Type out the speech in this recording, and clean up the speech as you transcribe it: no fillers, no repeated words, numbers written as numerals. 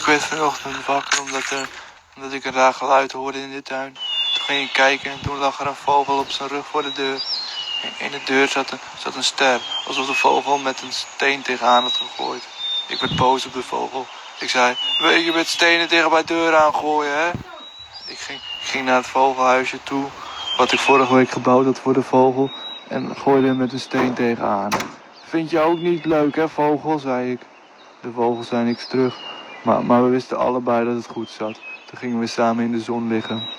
Ik werd vanochtend wakker omdat ik een raar geluid hoorde in de tuin. Toen ging ik kijken en toen lag er een vogel op zijn rug voor de deur. In de deur zat een ster, alsof de vogel met een steen tegenaan had gegooid. Ik werd boos op de vogel. Ik zei, weet je met stenen tegen mijn deur aangooien, hè? Ik ging naar het vogelhuisje toe, wat ik vorige week gebouwd had voor de vogel, en gooide hem met een steen tegenaan. Vind je ook niet leuk, hè, vogel, zei ik. De vogel zei niks terug, maar we wisten allebei dat het goed zat. Toen gingen we samen in de zon liggen.